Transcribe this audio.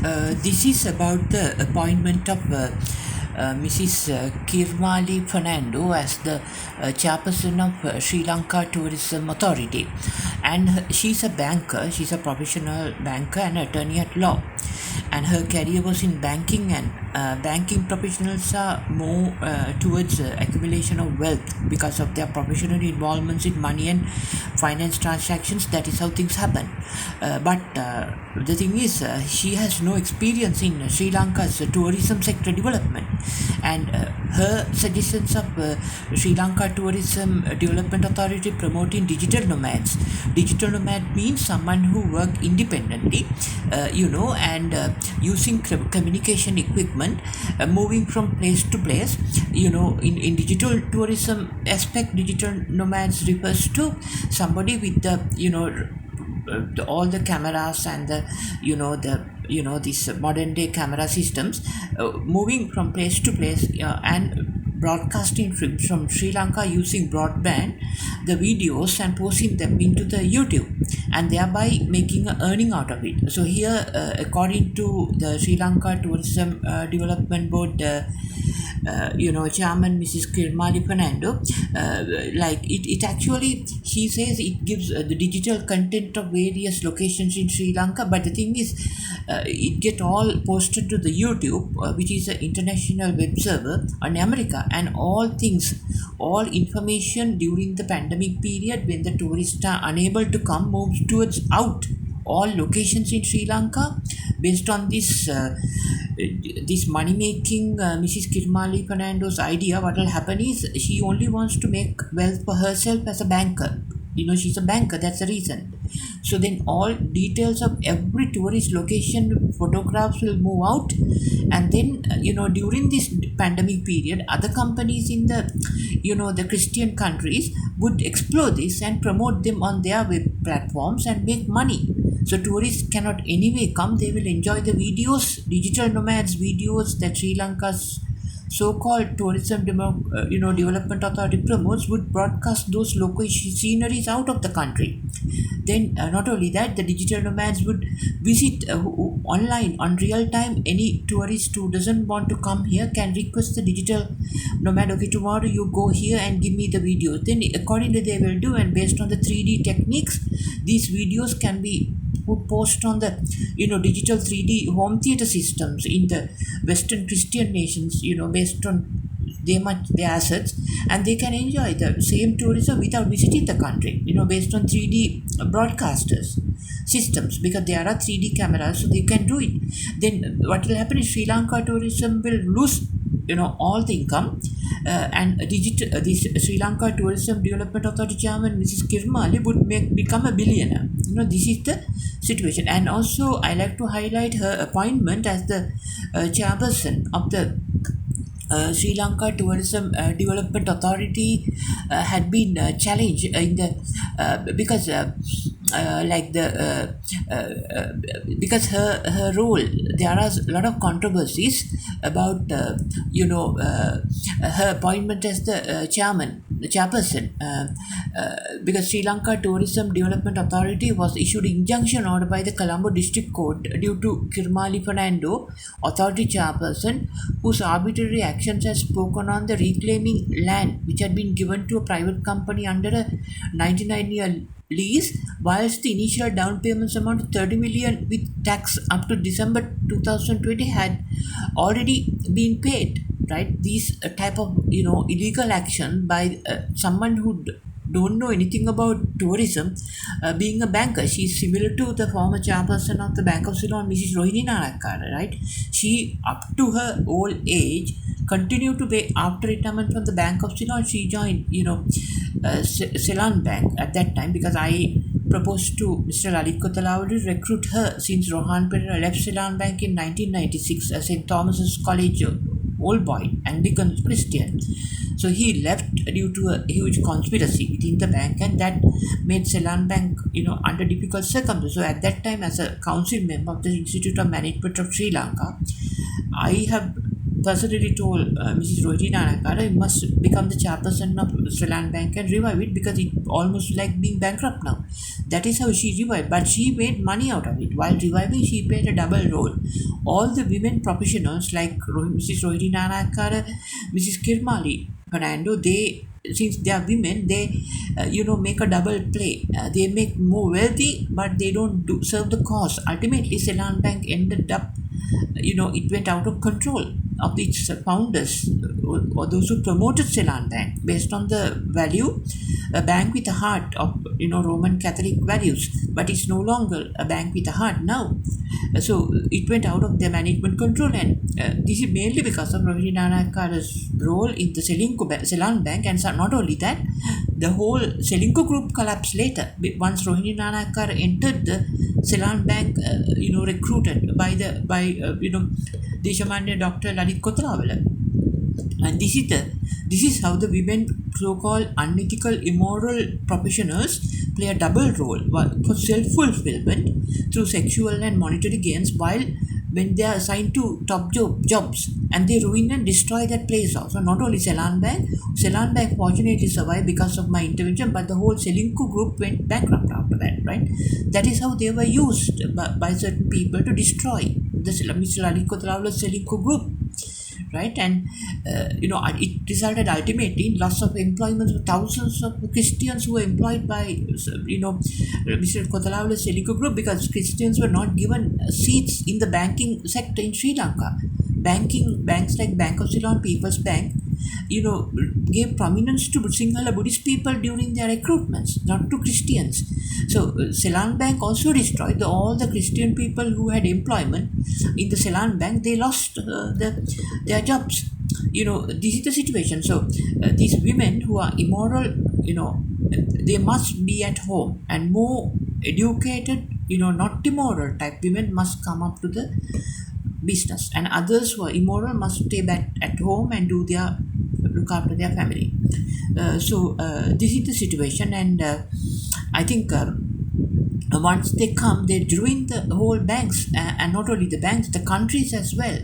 This is about the appointment of Mrs. Kirmali Fernando as the chairperson of Sri Lanka Tourism Authority. And she's a banker, she's a professional banker and attorney at law. And her career was in banking, and banking professionals are more towards accumulation of wealth because of their professional involvements in money and finance transactions. That is how things happen. But the thing is, she has no experience in Sri Lanka's tourism sector development, and her suggestions of Sri Lanka Tourism Development Authority promoting digital nomads. Digital nomad means someone who work independently, and using communication equipment, moving from place to place. In digital tourism aspect, digital nomads refers to somebody with the all the cameras and these modern day camera systems, moving from place to place, and broadcasting from Sri Lanka using broadband the videos and posting them into the YouTube, and thereby making an earning out of it. So here, according to the Sri Lanka Tourism Development Board chairman Mrs. Kirmali Fernando, it actually, she says it gives the digital content of various locations in Sri Lanka, but the thing is, it get all posted to the YouTube, which is an international web server on America, and all information during the pandemic period when the tourists are unable to come moves towards out all locations in Sri Lanka. Based on this money making, Mrs. Kirmali Fernando's idea, what will happen is she only wants to make wealth for herself as a banker. She's a banker, that's the reason. So then all details of every tourist location photographs will move out, and then during this pandemic period, other companies in the Christian countries would explore this and promote them on their web platforms and make money. So tourists cannot anyway come, they will enjoy the videos, digital nomads videos that Sri Lanka's so-called tourism development authority promotes, would broadcast those local sceneries out of the country. Then not only that, the digital nomads would visit online on real time. Any tourist who doesn't want to come here can request the digital nomad, okay, tomorrow you go here and give me the videos. Then accordingly they will do, and based on the 3D techniques, these videos can be put post on the digital 3D home theater systems in the Western Christian nations, based on their assets, and they can enjoy the same tourism without visiting the country, based on 3D broadcasters systems, because there are 3D cameras, so they can do it. Then what will happen is Sri Lanka tourism will lose all the income, and this Sri Lanka Tourism Development Authority chairman Mrs. Kirmali would become a billionaire. This is the situation. And also I like to highlight her appointment as the chairperson of the Sri Lanka Tourism Development Authority had been challenged in the because her role, there are a lot of controversies about her appointment as the chairperson, because Sri Lanka Tourism Development Authority was issued injunction order by the Colombo District Court due to Kirmali Fernando, authority chairperson, whose arbitrary actions had spoken on the reclaiming land which had been given to a private company under a 99-year lease, whilst the initial down payments amount of 30 million with tax up to December 2020 had already been paid. Right, these type of illegal action by someone who don't know anything about tourism, being a banker. She's similar to the former chairperson of the Bank of Ceylon, Mrs. Rohini Narakkara, right? She, up to her old age, continued to pay. After retirement from the Bank of Ceylon, she joined Ceylon Bank at that time, because I proposed to Mr. Lalit Kotalawadu recruit her since Rohan Perera left Ceylon Bank in 1996 as St. Thomas's College Old Boy, Anglican Christian. So he left due to a huge conspiracy within the bank, and that made Ceylon Bank, under difficult circumstances. So at that time, as a council member of the Institute of Management of Sri Lanka, I have personally told Mrs. Rohini Nanakkara, you must become the chairperson of Sri Lankan Bank and revive it because it almost like being bankrupt now. That is how she revived, but she made money out of it. While reviving, she played a double role. All the women professionals like Mrs. Rohini Nanakkara, Mrs. Kirmali Fernando, they since they are women, they make a double play. They make more wealthy, but they don't serve the cause. Ultimately, Sri Lankan Bank ended up, it went out of control of its founders or those who promoted Sri Lankan Bank based on the value, a bank with a heart of Roman Catholic values, but it's no longer a bank with a heart now. So it went out of their management control, and this is mainly because of Rohini Nanakkara's role in the Ceylon Bank, and so not only that, the whole Selinco group collapsed later once Rohini Nanakkara entered the Ceylon Bank, recruited by Deshamanya Dr. Lalit Kotalawala. And this is how the women, so-called unethical, immoral professionals, play a double role for self-fulfillment through sexual and monetary gains, while when they are assigned to top jobs, and they ruin and destroy that place also. Not only Ceylon Bank fortunately survived because of my intervention, but the whole Selinco group went bankrupt after that, right? That is how they were used by certain people to destroy the Mr. Lalit Kotalawala's Selinco group. Right, and it resulted ultimately in loss of employment of thousands of Christians who were employed by Mr. Kotalawala's Selinco group, because Christians were not given seats in the banking sector in Sri Lanka. Banks like Bank of Ceylon, People's Bank, gave prominence to Sinhala Buddhist people during their recruitments, not to Christians. So Ceylon Bank also destroyed all the Christian people who had employment in the Ceylon Bank. They lost their jobs. This is the situation. So these women who are immoral, they must be at home, and more educated, not immoral type women must come up to the business, and others who are immoral must stay back at home and look after their family. This is the situation, and I think once they come, they ruin the whole banks, and not only the banks, the countries as well.